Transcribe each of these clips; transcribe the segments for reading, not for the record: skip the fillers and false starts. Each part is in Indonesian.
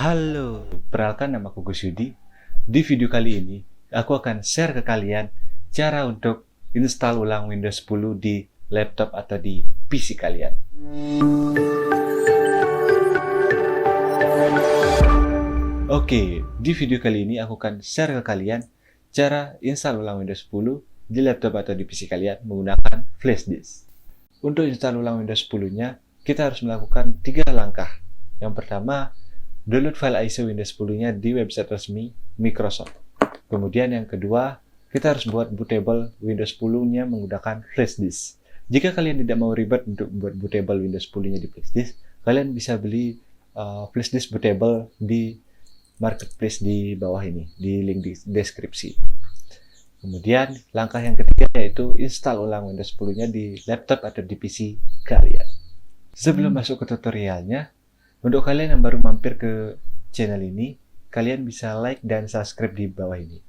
Halo, perkenalkan nama aku Gus Yudi. Di video kali ini, aku akan share ke kalian cara untuk install ulang Windows 10 di laptop atau di PC kalian. Oke, di video kali ini aku akan share ke kalian cara install ulang Windows 10 di laptop atau di PC kalian menggunakan flash disk. Untuk install ulang Windows 10-nya, kita harus melakukan 3 langkah. Yang pertama, download file ISO Windows 10-nya di website resmi Microsoft. Kemudian yang kedua, kita harus buat bootable Windows 10-nya menggunakan flash disk. Jika kalian tidak mau ribet untuk buat bootable Windows 10-nya di flash disk, kalian bisa beli flash disk bootable di marketplace di bawah ini, di link di deskripsi. Kemudian langkah yang ketiga yaitu install ulang Windows 10-nya di laptop atau di PC kalian. Sebelum masuk ke tutorialnya, untuk kalian yang baru mampir ke channel ini, kalian bisa like dan subscribe di bawah ini.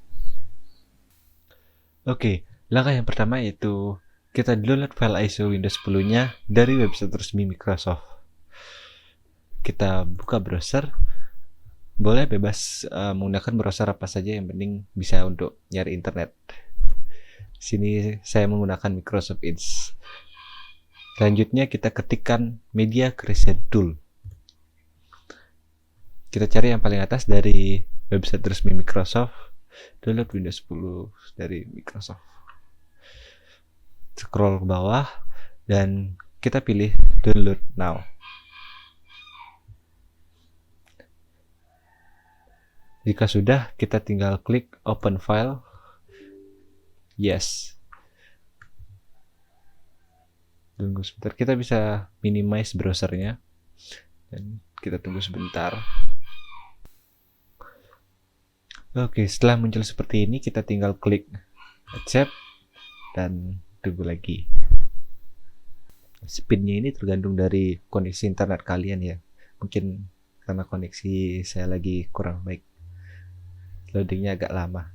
Oke, langkah yang pertama yaitu kita download file ISO Windows 10-nya dari website resmi Microsoft. Kita buka browser, boleh bebas menggunakan browser apa saja, yang penting bisa untuk nyari internet. Sini saya menggunakan Microsoft Edge. Selanjutnya kita ketikkan Media Creation Tool. Kita cari yang paling atas dari website resmi Microsoft, download Windows 10 dari Microsoft. Scroll ke bawah dan kita pilih download now. Jika sudah, kita tinggal klik open file. Yes. Tunggu sebentar, kita bisa minimize browsernya dan kita tunggu sebentar. Oke, setelah muncul seperti ini, kita tinggal klik accept dan tunggu lagi. Speednya ini tergantung dari koneksi internet kalian ya. Mungkin karena koneksi saya lagi kurang baik, loadingnya agak lama.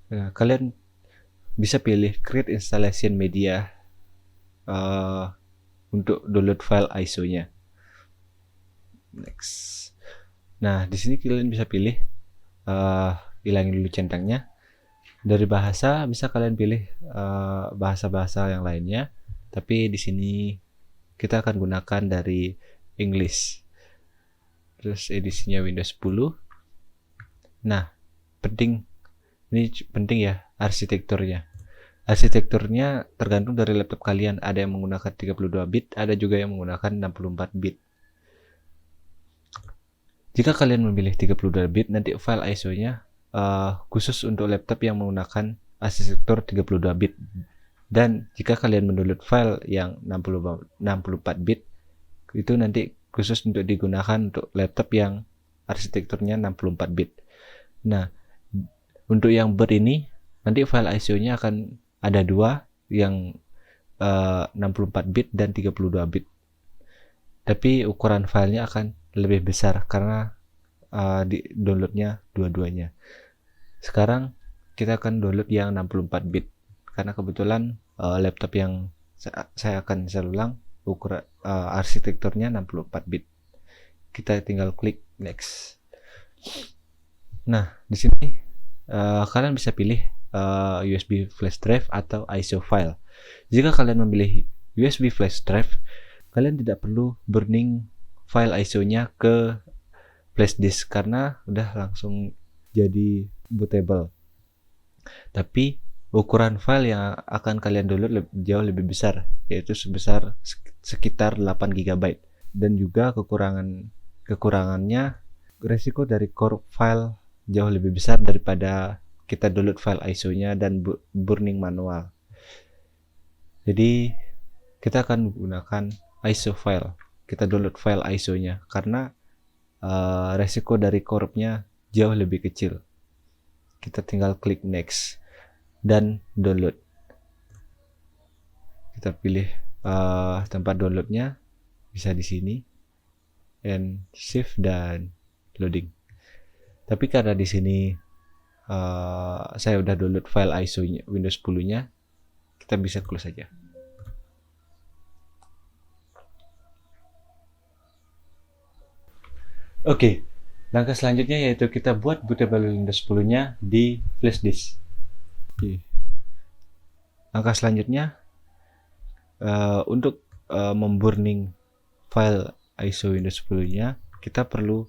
Nah, kalian bisa pilih create installation media untuk download file ISO-nya. Next. Nah, di sini kalian bisa pilih hilangin dulu centangnya. Dari bahasa bisa kalian pilih bahasa-bahasa yang lainnya, tapi di sini kita akan gunakan dari English. Terus edisinya Windows 10. Nah, ini penting ya, arsitekturnya. Arsitekturnya tergantung dari laptop kalian. Ada yang menggunakan 32 bit, ada juga yang menggunakan 64 bit. Jika kalian memilih 32 bit, nanti file ISO-nya khusus untuk laptop yang menggunakan arsitektur 32 bit. Dan jika kalian mendownload file yang 64 bit, itu nanti khusus untuk digunakan untuk laptop yang arsitekturnya 64 bit. Nah, untuk yang bird ini, nanti file ISO-nya akan ada dua, yang 64 bit dan 32 bit. Tapi ukuran filenya akan lebih besar karena di downloadnya dua-duanya. Sekarang kita akan download yang 64 bit karena kebetulan laptop yang saya akan install ulang ukuran arsitekturnya 64 bit. Kita tinggal klik next. Nah, di sini kalian bisa pilih USB flash drive atau ISO file. Jika kalian memilih USB flash drive, kalian tidak perlu burning file ISO-nya ke flash disk karena udah langsung jadi bootable. Tapi ukuran file yang akan kalian download jauh lebih besar, yaitu sebesar sekitar 8 GB. Dan juga kekurangannya, resiko dari corrupt file jauh lebih besar daripada kita download file ISO-nya dan burning manual. Jadi kita akan menggunakan ISO file. Kita download file ISO-nya karena resiko dari corruptnya jauh lebih kecil. Kita tinggal klik next dan download. Kita pilih tempat downloadnya, bisa di sini, and save dan loading. Tapi karena di sini saya udah download file ISO-nya Windows 10-nya, kita bisa close saja. Oke, langkah selanjutnya yaitu kita buat bootable Windows 10-nya di flash disk. Oke. Langkah selanjutnya untuk memburning file ISO Windows 10-nya, kita perlu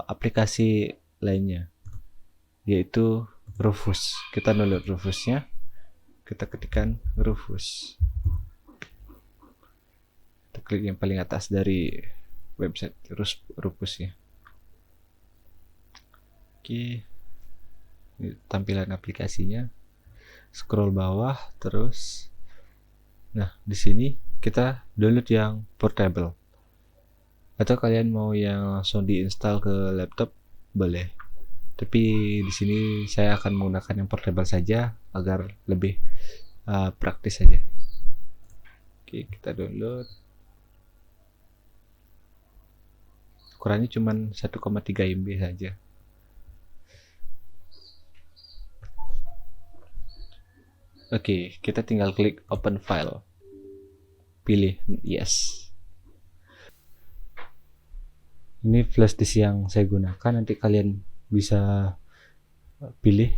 aplikasi lainnya, yaitu Rufus. Kita download Rufusnya, kita ketikkan Rufus. Kita klik yang paling atas dari website Rufusnya. Oke, ini tampilan aplikasinya. Scroll bawah terus. Nah, di sini kita download yang portable. Atau kalian mau yang langsung diinstal ke laptop, boleh. Tapi di sini saya akan menggunakan yang portable saja agar lebih praktis saja. Oke, kita download. Ukurannya cuma 1,3 MB saja. Oke, kita tinggal klik open file. Pilih yes. Ini flash disk yang saya gunakan, nanti kalian bisa pilih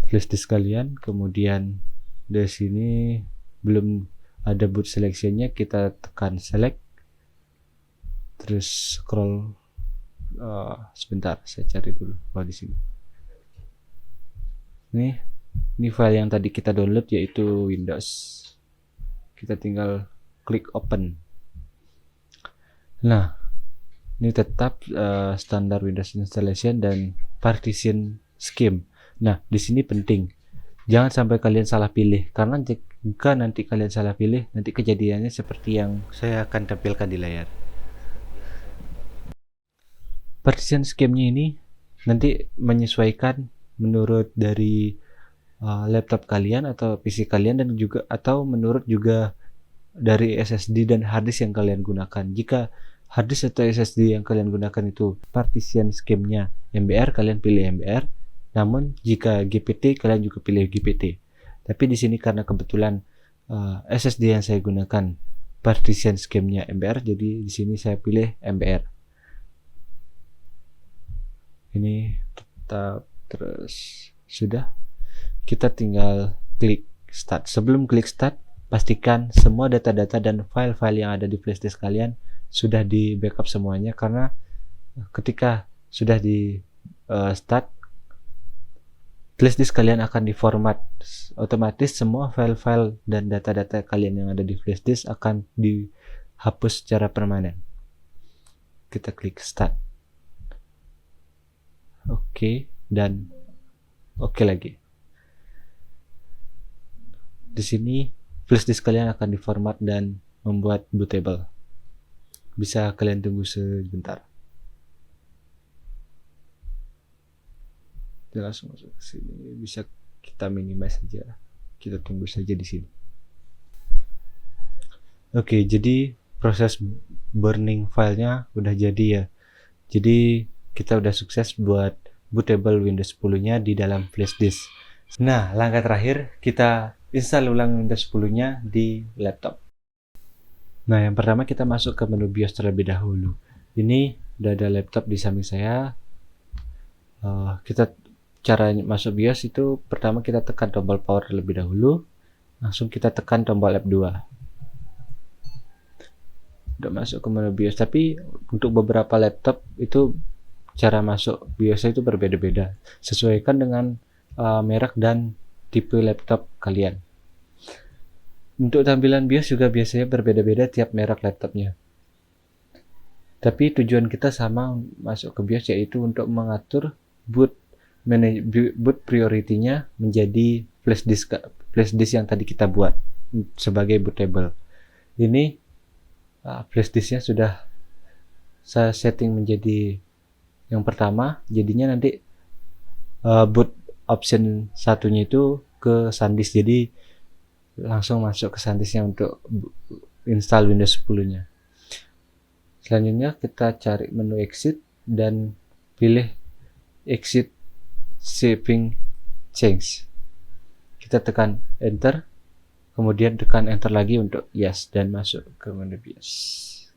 flash disk kalian. Kemudian dari sini belum ada boot selection-nya, kita tekan select. Terus scroll sebentar, saya cari dulu. Di sini. Ini file yang tadi kita download yaitu Windows. Kita tinggal klik open. Nah, ini tetap standar Windows installation dan partition scheme. Nah, di sini penting. Jangan sampai kalian salah pilih, karena jika nanti kalian salah pilih, nanti kejadiannya seperti yang saya akan tampilkan di layar. Partition scheme-nya ini nanti menyesuaikan menurut dari laptop kalian atau PC kalian, dan juga atau menurut juga dari SSD dan harddisk yang kalian gunakan. Jika harddisk atau SSD yang kalian gunakan itu partition scheme-nya MBR, kalian pilih MBR. Namun jika GPT, kalian juga pilih GPT. Tapi di sini karena kebetulan SSD yang saya gunakan partition scheme-nya MBR, jadi di sini saya pilih MBR. Ini tetap terus sudah. Kita tinggal klik start. Sebelum klik start, pastikan semua data-data dan file-file yang ada di flash disk kalian sudah di backup semuanya, karena ketika sudah di start, flash disk kalian akan diformat. Otomatis semua file-file dan data-data kalian yang ada di flash disk akan dihapus secara permanen. Kita klik start. Oke, dan oke lagi. Di sini flash disk kalian akan diformat dan membuat bootable. Bisa kalian tunggu sebentar. Kita langsung masuk ke sini. Bisa kita minimize saja. Kita tunggu saja di sini. Oke, jadi proses burning filenya udah jadi ya. Jadi kita udah sukses buat bootable Windows 10-nya di dalam flash disk. Nah, langkah terakhir kita install ulang Windows 10-nya di laptop. Nah, yang pertama kita masuk ke menu BIOS terlebih dahulu. Ini udah ada laptop di samping saya. Kita cara masuk BIOS itu pertama kita tekan tombol power terlebih dahulu. Langsung kita tekan tombol F2. Udah masuk ke menu BIOS, tapi untuk beberapa laptop itu cara masuk BIOS itu berbeda-beda. Sesuaikan dengan merek dan tipe laptop kalian. Untuk tampilan BIOS juga biasanya berbeda-beda tiap merek laptopnya. Tapi tujuan kita sama masuk ke BIOS, yaitu untuk mengatur boot priority-nya menjadi flash disk yang tadi kita buat sebagai bootable. Ini flash disk-nya sudah saya setting menjadi yang pertama, jadinya nanti boot option satunya itu ke SanDisk, jadi langsung masuk ke SanDisk-nya untuk install Windows 10-nya. Selanjutnya kita cari menu exit dan pilih exit saving change. Kita tekan enter, kemudian tekan enter lagi untuk yes, dan masuk ke menu BIOS.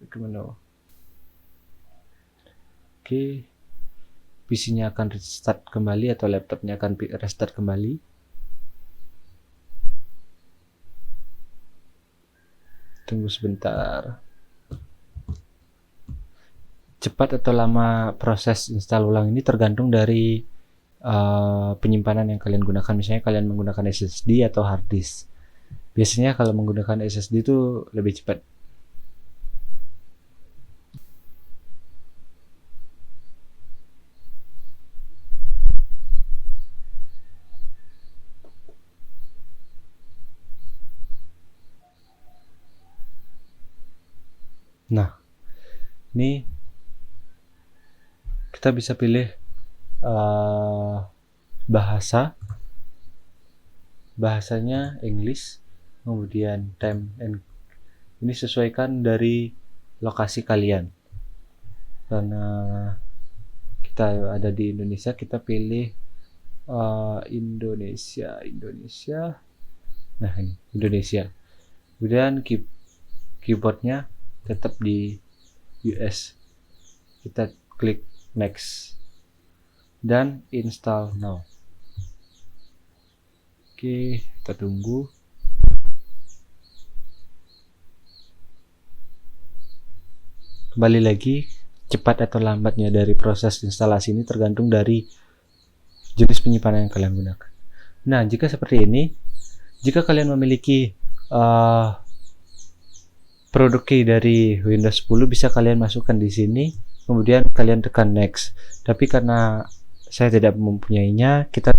Ke menu. Oke, PC-nya akan restart kembali atau laptopnya akan restart kembali. Tunggu sebentar. Cepat atau lama proses install ulang ini tergantung dari penyimpanan yang kalian gunakan. Misalnya kalian menggunakan SSD atau hard disk. Biasanya kalau menggunakan SSD itu lebih cepat. Nah, ini kita bisa pilih bahasanya English, kemudian time and ini sesuaikan dari lokasi kalian. Karena kita ada di Indonesia, kita pilih Indonesia. Nah, ini Indonesia. Kemudian keyboardnya tetap di US. Kita klik next dan install now. Oke, kita tunggu. Kembali lagi, cepat atau lambatnya dari proses instalasi ini tergantung dari jenis penyimpanan yang kalian gunakan. Nah, jika seperti ini, jika kalian memiliki produk key dari Windows 10, bisa kalian masukkan di sini, kemudian kalian tekan next. Tapi karena saya tidak mempunyainya, kita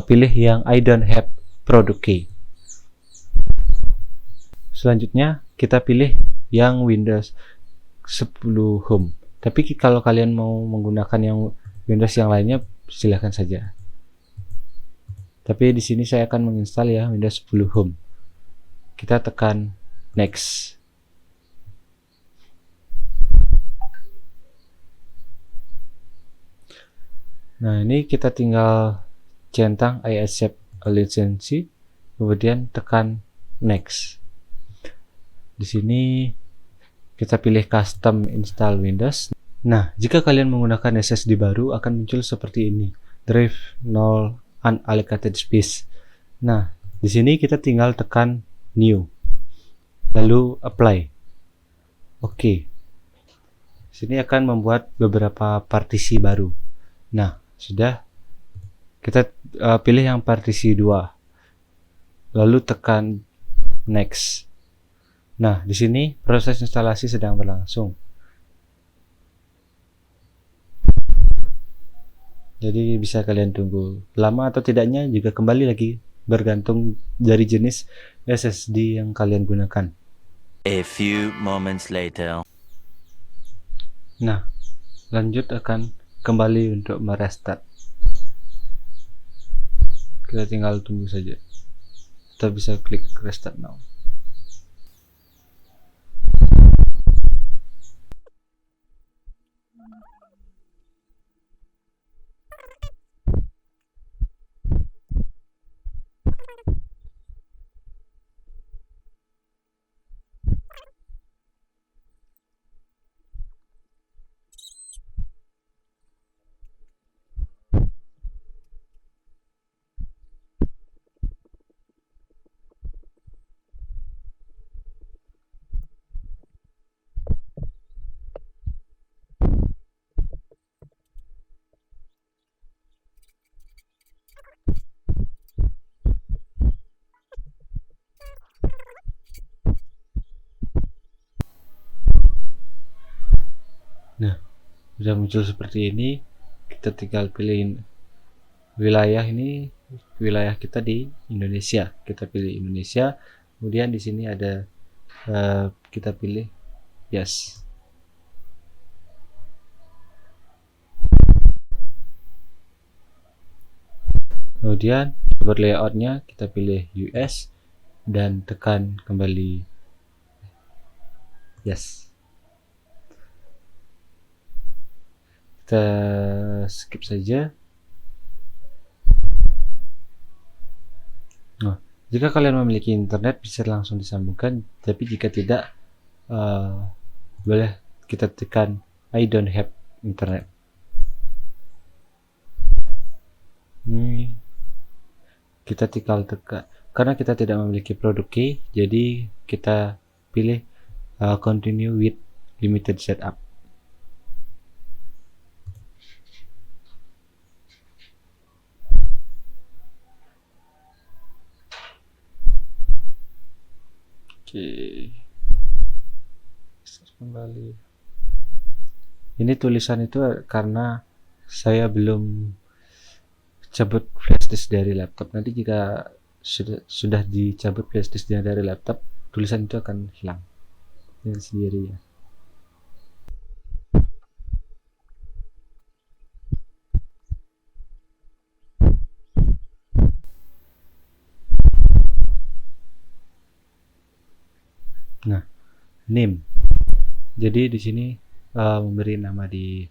pilih yang I don't have product key. Selanjutnya kita pilih yang Windows 10 Home. Tapi kalau kalian mau menggunakan yang Windows yang lainnya, silahkan saja. Tapi di sini saya akan menginstal ya Windows 10 Home. Kita tekan next. Nah, ini kita tinggal centang I accept a license, kemudian tekan next. Di sini kita pilih custom install Windows. Nah, jika kalian menggunakan SSD baru akan muncul seperti ini, drive null unallocated space. Nah, di sini kita tinggal tekan new, lalu apply. Oke. Sini akan membuat beberapa partisi baru. Nah, sudah. Kita pilih yang partisi 2. Lalu tekan next. Nah, di sini proses instalasi sedang berlangsung. Jadi bisa kalian tunggu. Lama atau tidaknya juga kembali lagi bergantung dari jenis SSD yang kalian gunakan. A few moments later. Nah, lanjut akan kembali untuk merestart. Kita tinggal tunggu saja. Kita bisa klik restart now. Nah, sudah muncul seperti ini. Kita tinggal pilih wilayah ini, wilayah kita di Indonesia. Kita pilih Indonesia. Kemudian di sini ada kita pilih yes. Kemudian keyboard layoutnya kita pilih US dan tekan kembali yes. Kita skip saja. Nah, jika kalian memiliki internet bisa langsung disambungkan, tapi jika tidak boleh kita tekan I don't have internet. Ini kita tinggal tekan, karena kita tidak memiliki produk key, jadi kita pilih continue with limited setup. Oke, kembali. Ini tulisan itu karena saya belum cabut flash disk dari laptop. Nanti jika sudah dicabut flash disknya dari laptop, tulisan itu akan hilang dengan sendirinya. Nah, name. Jadi di sini memberi nama di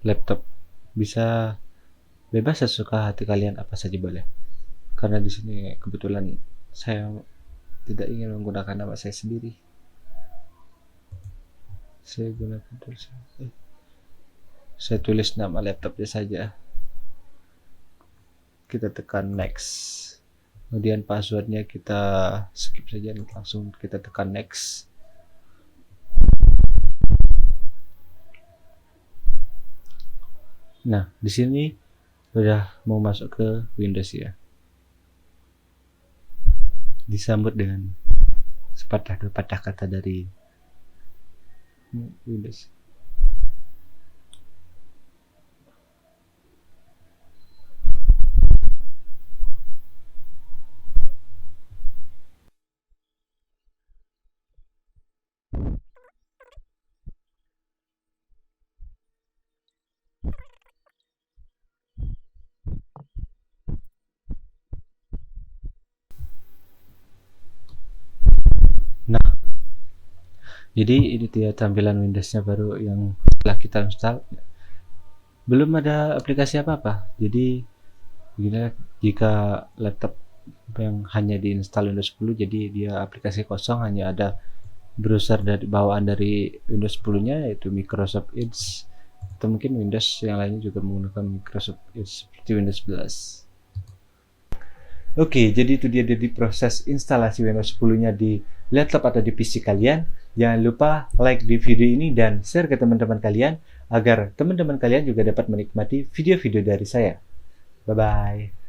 laptop bisa bebas sesuka hati kalian, apa saja boleh. Karena di sini kebetulan saya tidak ingin menggunakan nama saya sendiri. Saya gunakan tulisan. Saya tulis nama laptopnya saja. Kita tekan next. Kemudian passwordnya kita skip saja, langsung kita tekan next. Nah, di sini sudah mau masuk ke Windows ya. Disambut dengan sepatah dua patah kata dari Windows. Nah, jadi ini dia tampilan Windowsnya baru yang setelah kita install. Belum ada aplikasi apa-apa. Jadi begini, jika laptop yang hanya diinstal Windows 10, jadi dia aplikasi kosong, hanya ada browser dari bawaan dari Windows 10-nya yaitu Microsoft Edge, atau mungkin Windows yang lainnya juga menggunakan Microsoft Edge seperti Windows 11. Oke, jadi itu dia dari proses instalasi Windows 10-nya di laptop atau di PC kalian. Jangan lupa like di video ini dan share ke teman-teman kalian agar teman-teman kalian juga dapat menikmati video-video dari saya. Bye-bye.